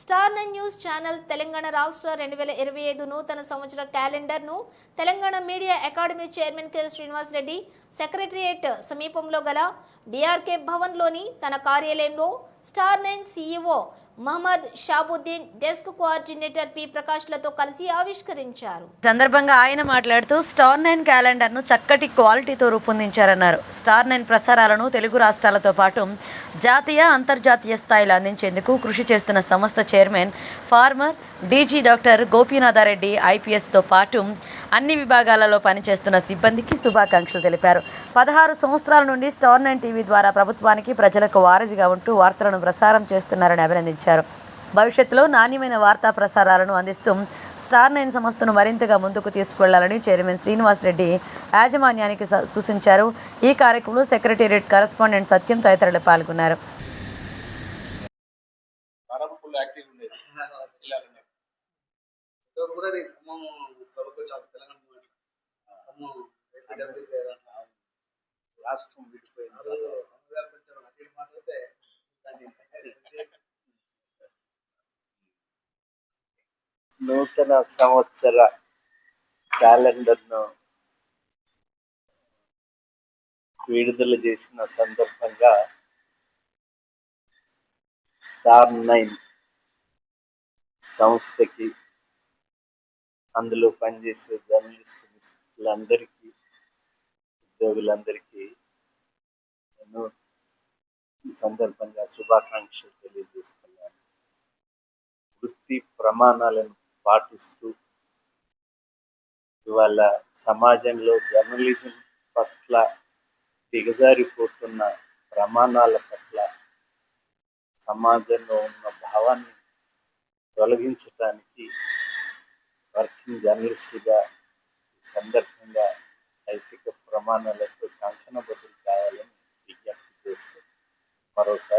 Star 9 news channel Telangana రాష్ట్ర 2025 నూతన సంవత్సర క్యాలెండర్ను Telangana media academy chairman K Srinivas Reddy secretariat సమీపంలో గల బీఆర్కే భవన్లోని తన కార్యాలయంలో star 9 CEO Mohammed Shabuddin, desk coordinator P ప్రకాష్లతో కలిసి ఆవిష్కరించారు. సందర్భంగా ఆయన మాట్లాడుతూ స్టార్ 9 క్యాలెండర్ను చక్కటి క్వాలిటీతో రూపొందించారన్నారు. స్టార్ 9 ప్రసారాలను తెలుగు రాష్ట్రాలతో పాటు జాతీయ, అంతర్జాతీయ స్థాయిలో అందించేందుకు కృషి చేస్తున్న సంస్థ చైర్మన్ ఫార్మర్ డీజీ డాక్టర్ గోపీనాథారెడ్డి ఐపీఎస్తో పాటు అన్ని విభాగాలలో పనిచేస్తున్న సిబ్బందికి శుభాకాంక్షలు తెలిపారు. 16 సంవత్సరాల నుండి స్టార్ 9 టీవీ ద్వారా ప్రభుత్వానికి, ప్రజలకు వారధిగా ఉంటూ వార్తలను ప్రసారం చేస్తున్నారని అభినందించారు. భవిష్యత్తులో నాణ్యమైన వార్తా ప్రసారాలను అందిస్తూ స్టార్ 9 సంస్థను మరింతగా ముందుకు తీసుకువెళ్లాలని చైర్మన్ శ్రీనివాస్ రెడ్డి యాజమాన్యానికి సూచించారు. ఈ కార్యక్రమంలో సెక్రటేరియట్ కరెస్పాండెంట్ సత్యం తదితరులు పాల్గొన్నారు. రాష్ట్రం విడిపోయింది. నూతన సంవత్సర క్యాలెండర్ను విడుదల చేసిన సందర్భంగా స్టార్ 9 సంస్థకి, అందులో పనిచేసే జర్నలిస్ట్ మిత్రులందరికీ, ఉద్యోగులందరికీ నేను ఈ సందర్భంగా శుభాకాంక్షలు తెలియజేస్తున్నాను. వృత్తి ప్రమాణాలను పాటిస్తూ ఇవాళ సమాజంలో జర్నలిజం పట్ల దిగజారిపోతున్న ప్రమాణాల పట్ల సమాజంలో ఉన్న భావాన్ని తొలగించడానికి వర్కింగ్ జర్నలిస్టుగా ఈ సందర్భంగా నైతిక ప్రమాణాలతో కంకణబద్ధులు కావాలని విజ్ఞప్తి చేస్తూ మరోసారి